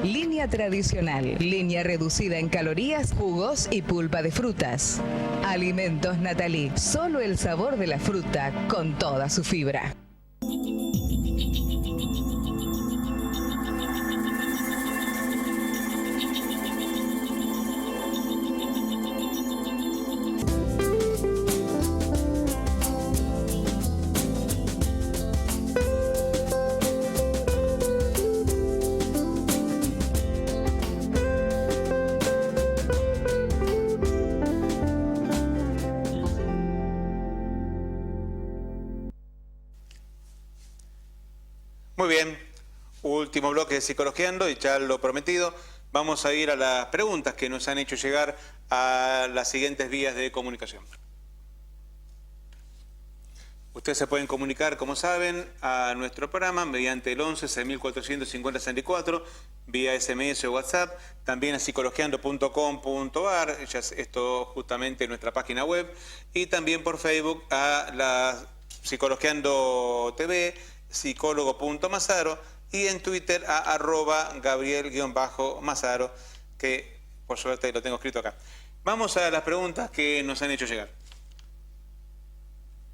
Línea tradicional, línea reducida en calorías, jugos y pulpa de frutas. Alimentos Natalí, solo el sabor de la fruta con toda su fibra. Muy bien, último bloque de Psicologiando y ya lo prometido, vamos a ir a las preguntas que nos han hecho llegar a las siguientes vías de comunicación. Ustedes se pueden comunicar, como saben, a nuestro programa mediante el 11 6450 64, vía SMS o WhatsApp, también a psicologiando.com.ar, ya es esto justamente en nuestra página web, y también por Facebook a la Psicologiando TV, psicólogo.mazaro, y en Twitter a @Gabriel_Mazaro, que por suerte lo tengo escrito acá. Vamos a las preguntas que nos han hecho llegar.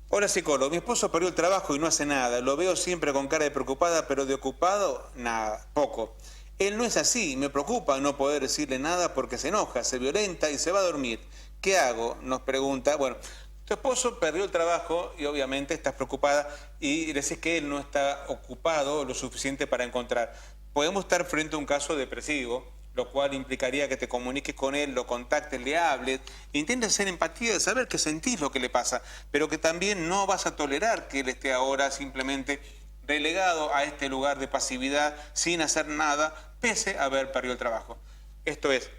Hola psicólogo, mi esposo perdió el trabajo y no hace nada. Lo veo siempre con cara de preocupada, pero de ocupado, nada, poco. Él no es así, me preocupa no poder decirle nada porque se enoja, se violenta y se va a dormir. ¿Qué hago?, nos pregunta. Bueno, tu esposo perdió el trabajo y obviamente estás preocupada y decís que él no está ocupado lo suficiente para encontrar. Podemos estar frente a un caso depresivo, lo cual implicaría que te comuniques con él, lo contactes, le hables, intentes hacer empatía de saber que sentís lo que le pasa, pero que también no vas a tolerar que él esté ahora simplemente relegado a este lugar de pasividad sin hacer nada, pese a haber perdido el trabajo. Esto es,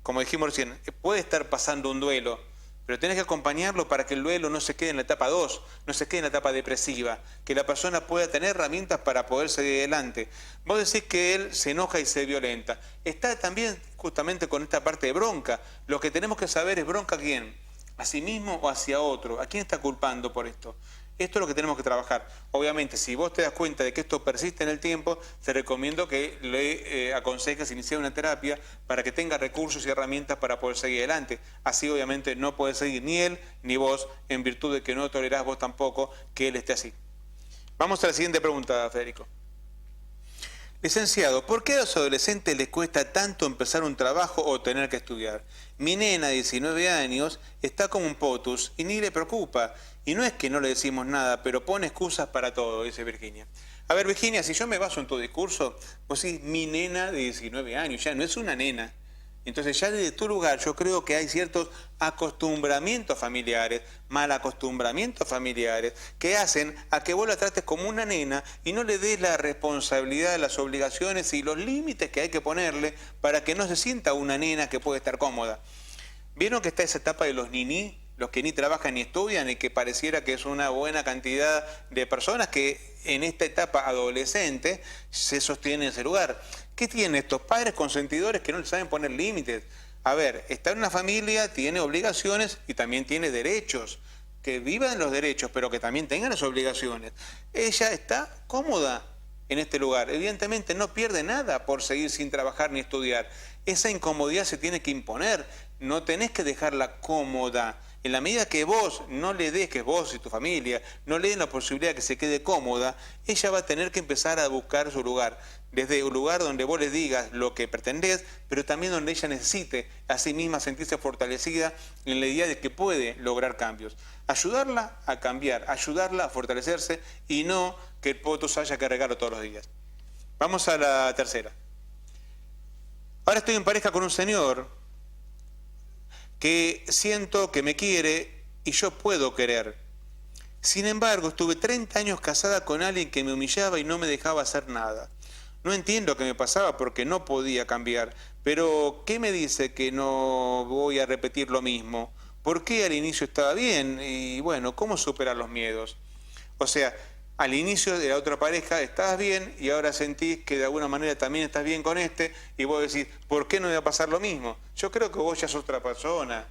como dijimos recién, puede estar pasando un duelo, pero tenés que acompañarlo para que el duelo no se quede en la etapa 2, no se quede en la etapa depresiva, que la persona pueda tener herramientas para poder seguir adelante. Vos decís que él se enoja y se violenta. Está también justamente con esta parte de bronca. Lo que tenemos que saber es bronca a quién, a sí mismo o hacia otro. ¿A quién está culpando por esto? Esto es lo que tenemos que trabajar. Obviamente, si vos te das cuenta de que esto persiste en el tiempo, te recomiendo que le aconsejes iniciar una terapia para que tenga recursos y herramientas para poder seguir adelante. Así, obviamente, no puede seguir ni él ni vos, en virtud de que no tolerás vos tampoco que él esté así. Vamos a la siguiente pregunta, Federico. Licenciado, ¿por qué a los adolescentes les cuesta tanto empezar un trabajo o tener que estudiar? Mi nena de 19 años está como un potus y ni le preocupa. Y no es que no le decimos nada, pero pone excusas para todo, dice Virginia. A ver, Virginia, si yo me baso en tu discurso, vos decís, mi nena de 19 años, ya no es una nena. Entonces ya desde tu lugar yo creo que hay ciertos acostumbramientos familiares, mal acostumbramientos familiares, que hacen a que vos la trates como una nena y no le des la responsabilidad, las obligaciones y los límites que hay que ponerle para que no se sienta una nena que puede estar cómoda. ¿Vieron que está esa etapa de los niní? Los que ni trabajan ni estudian y que pareciera que es una buena cantidad de personas que en esta etapa adolescente se sostienen en ese lugar. ¿Qué tienen estos padres consentidores que no les saben poner límites? A ver, está en una familia, tiene obligaciones y también tiene derechos. Que vivan los derechos, pero que también tengan las obligaciones. Ella está cómoda en este lugar. Evidentemente no pierde nada por seguir sin trabajar ni estudiar. Esa incomodidad se tiene que imponer. No tenés que dejarla cómoda. En la medida que vos no le des, que vos y tu familia no le den la posibilidad de que se quede cómoda, ella va a tener que empezar a buscar su lugar. Desde un lugar donde vos les digas lo que pretendés, pero también donde ella necesite a sí misma sentirse fortalecida en la idea de que puede lograr cambios. Ayudarla a cambiar, ayudarla a fortalecerse y no que el potus haya que regarlo todos los días. Vamos a la tercera. Ahora estoy en pareja con un señor que siento que me quiere y yo puedo querer. Sin embargo, estuve 30 años casada con alguien que me humillaba y no me dejaba hacer nada. No entiendo qué me pasaba porque no podía cambiar, pero ¿qué me dice que no voy a repetir lo mismo? ¿Por qué al inicio estaba bien? Y bueno, ¿cómo superar los miedos? O sea, al inicio de la otra pareja estabas bien y ahora sentís que de alguna manera también estás bien con este y vos decís, ¿por qué no me va a pasar lo mismo? Yo creo que vos ya sos otra persona,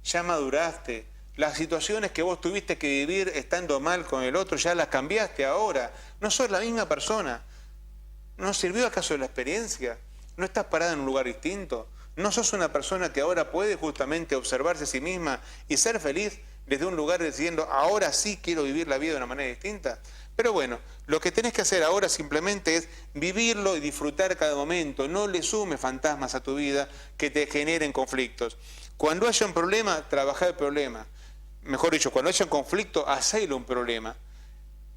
ya maduraste. Las situaciones que vos tuviste que vivir estando mal con el otro ya las cambiaste ahora. No sos la misma persona. ¿No sirvió acaso la experiencia? ¿No estás parada en un lugar distinto? ¿No sos una persona que ahora puede justamente observarse a sí misma y ser feliz desde un lugar diciendo, ahora sí quiero vivir la vida de una manera distinta? Pero bueno, lo que tenés que hacer ahora simplemente es vivirlo y disfrutar cada momento. No le sumes fantasmas a tu vida que te generen conflictos. Cuando haya un problema, trabajá el problema. Mejor dicho, cuando haya un conflicto, hacelo un problema.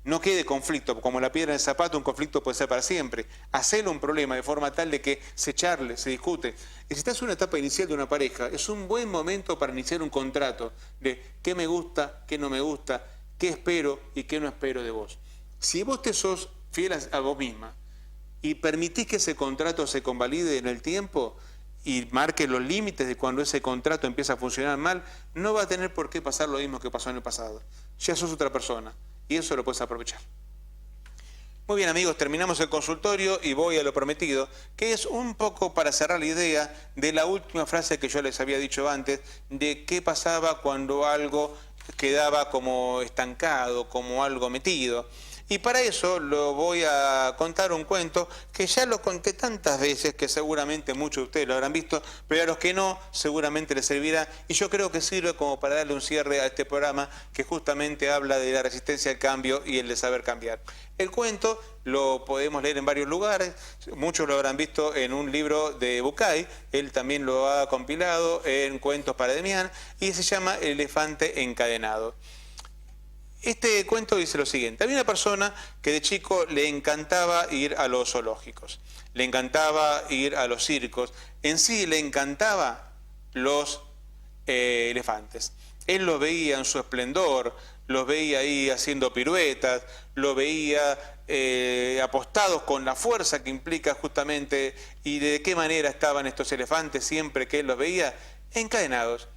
No quede conflicto, como la piedra en el zapato, un conflicto puede ser para siempre. Hacelo un problema de forma tal de que se charle, se discute. Y si estás en una etapa inicial de una pareja, es un buen momento para iniciar un contrato de qué me gusta, qué no me gusta, qué espero y qué no espero de vos. Si vos te sos fiel a vos misma y permitís que ese contrato se convalide en el tiempo y marque los límites de cuando ese contrato empieza a funcionar mal, no va a tener por qué pasar lo mismo que pasó en el pasado. Ya sos otra persona. Y eso lo puedes aprovechar. Muy bien, amigos, terminamos el consultorio y voy a lo prometido, que es un poco para cerrar la idea de la última frase que yo les había dicho antes, de qué pasaba cuando algo quedaba como estancado, como algo metido. Y para eso lo voy a contar un cuento que ya lo conté tantas veces que seguramente muchos de ustedes lo habrán visto, pero a los que no seguramente les servirá y yo creo que sirve como para darle un cierre a este programa que justamente habla de la resistencia al cambio y el de saber cambiar. El cuento lo podemos leer en varios lugares, muchos lo habrán visto en un libro de Bucay, él también lo ha compilado en Cuentos para Demián y se llama El elefante encadenado. Este cuento dice lo siguiente, había una persona que de chico le encantaba ir a los zoológicos, le encantaba ir a los circos, en sí le encantaba los elefantes. Él los veía en su esplendor, los veía ahí haciendo piruetas, los veía apostados con la fuerza que implica justamente y de qué manera estaban estos elefantes siempre que él los veía, encadenados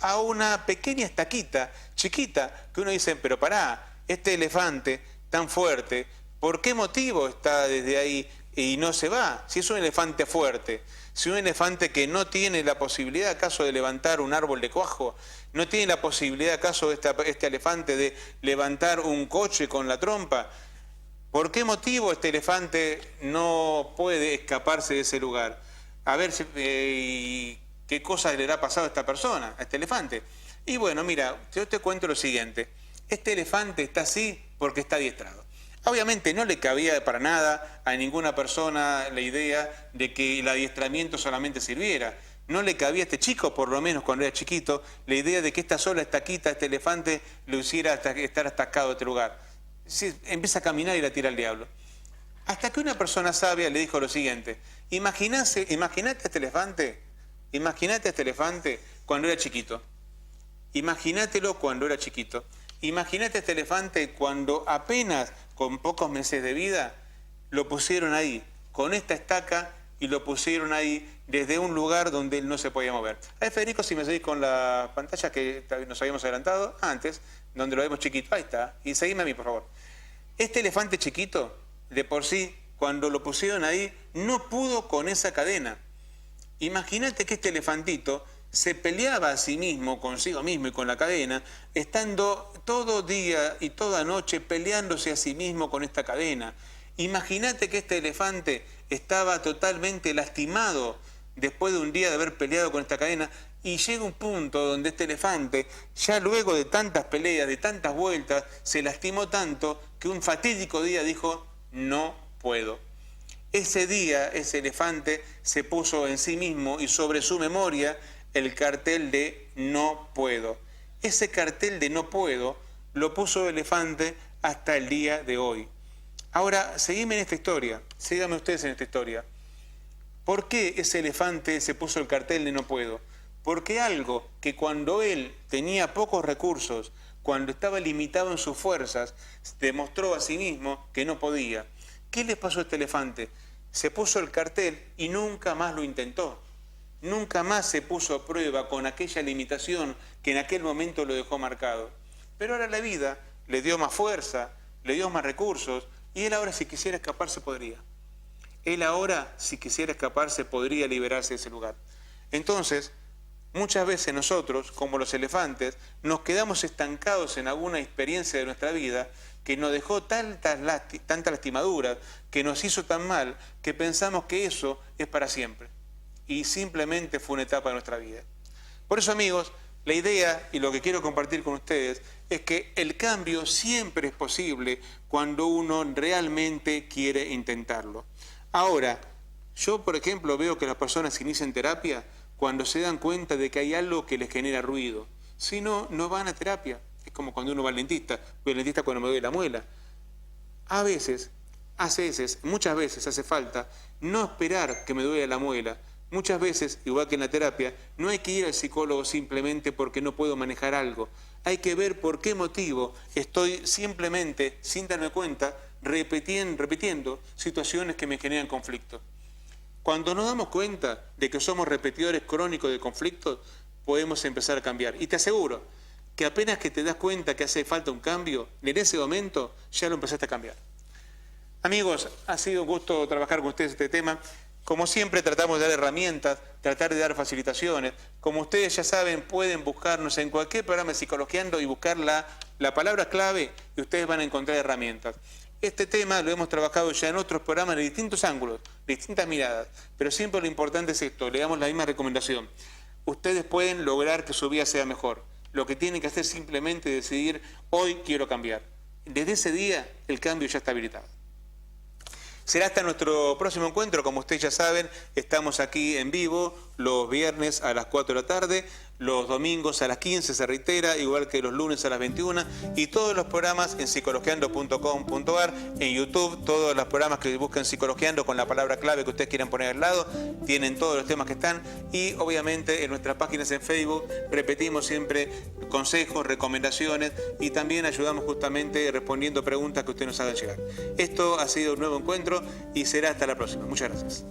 a una pequeña estaquita, chiquita, que uno dice, pero pará, este elefante tan fuerte, ¿por qué motivo está desde ahí y no se va? Si es un elefante fuerte, si un elefante que no tiene la posibilidad acaso de levantar un árbol de cuajo, no tiene la posibilidad acaso este elefante de levantar un coche con la trompa, ¿por qué motivo este elefante no puede escaparse de ese lugar? A ver si... ¿Qué cosa le ha pasado a esta persona, a este elefante? Y bueno, mira, yo te cuento lo siguiente. Este elefante está así porque está adiestrado. Obviamente no le cabía para nada a ninguna persona la idea de que el adiestramiento solamente sirviera. No le cabía a este chico, por lo menos cuando era chiquito, la idea de que esta sola estaquita, este elefante, lo hiciera estar atascado de este lugar. Sí, empieza a caminar y la tira al diablo. Hasta que una persona sabia le dijo lo siguiente. Imagínate a este elefante cuando era chiquito. Imagínatelo cuando era chiquito. Imagínate a este elefante cuando apenas con pocos meses de vida lo pusieron ahí, con esta estaca y lo pusieron ahí desde un lugar donde él no se podía mover. Ahí, Federico, si me seguís con la pantalla que nos habíamos adelantado antes, donde lo vemos chiquito. Ahí está. Y seguime a mí, por favor. Este elefante chiquito, de por sí, cuando lo pusieron ahí, no pudo con esa cadena. Imagínate que este elefantito se peleaba a sí mismo, consigo mismo y con la cadena, estando todo día y toda noche peleándose a sí mismo con esta cadena. Imagínate que este elefante estaba totalmente lastimado después de un día de haber peleado con esta cadena y llega un punto donde este elefante, ya luego de tantas peleas, de tantas vueltas, se lastimó tanto que un fatídico día dijo, no puedo. Ese día, ese elefante se puso en sí mismo y sobre su memoria el cartel de no puedo. Ese cartel de no puedo lo puso el elefante hasta el día de hoy. Ahora, seguime en esta historia, síganme ustedes en esta historia. ¿Por qué ese elefante se puso el cartel de no puedo? Porque algo que cuando él tenía pocos recursos, cuando estaba limitado en sus fuerzas, demostró a sí mismo que no podía. ¿Qué le pasó a este elefante? Se puso el cartel y nunca más lo intentó. Nunca más se puso a prueba con aquella limitación que en aquel momento lo dejó marcado. Pero ahora la vida le dio más fuerza, le dio más recursos, y él ahora si quisiera escaparse podría. Él ahora si quisiera escaparse podría liberarse de ese lugar. Entonces, muchas veces nosotros, como los elefantes, nos quedamos estancados en alguna experiencia de nuestra vida que nos dejó tanta lastimadura, que nos hizo tan mal, que pensamos que eso es para siempre. Y simplemente fue una etapa de nuestra vida. Por eso, amigos, la idea y lo que quiero compartir con ustedes es que el cambio siempre es posible cuando uno realmente quiere intentarlo. Ahora, yo, por ejemplo, veo que las personas que inician terapia cuando se dan cuenta de que hay algo que les genera ruido. Si no, no van a terapia. Es como cuando uno va al dentista. Voy al dentista cuando me duele la muela. Muchas veces hace falta no esperar que me duele la muela. Muchas veces, igual que en la terapia, no hay que ir al psicólogo simplemente porque no puedo manejar algo. Hay que ver por qué motivo estoy simplemente, sin darme cuenta, repitiendo situaciones que me generan conflicto. Cuando nos damos cuenta de que somos repetidores crónicos de conflictos, podemos empezar a cambiar. Y te aseguro que apenas que te das cuenta que hace falta un cambio, en ese momento ya lo empezaste a cambiar. Amigos, ha sido un gusto trabajar con ustedes este tema. Como siempre tratamos de dar herramientas, tratar de dar facilitaciones. Como ustedes ya saben, pueden buscarnos en cualquier programa de Psicologiando y buscar la palabra clave y ustedes van a encontrar herramientas. Este tema lo hemos trabajado ya en otros programas de distintos ángulos, de distintas miradas, pero siempre lo importante es esto, le damos la misma recomendación. Ustedes pueden lograr que su vida sea mejor. Lo que tienen que hacer es simplemente decidir, hoy quiero cambiar. Desde ese día el cambio ya está habilitado. Será hasta nuestro próximo encuentro. Como ustedes ya saben, estamos aquí en vivo los viernes a las 4 de la tarde, los domingos a las 15 se reitera, igual que los lunes a las 21, y todos los programas en psicologiando.com.ar, en YouTube, todos los programas que busquen Psicologiando con la palabra clave que ustedes quieran poner al lado, tienen todos los temas que están, y obviamente en nuestras páginas en Facebook repetimos siempre consejos, recomendaciones, y también ayudamos justamente respondiendo preguntas que ustedes nos hagan llegar. Esto ha sido un nuevo encuentro y será hasta la próxima. Muchas gracias.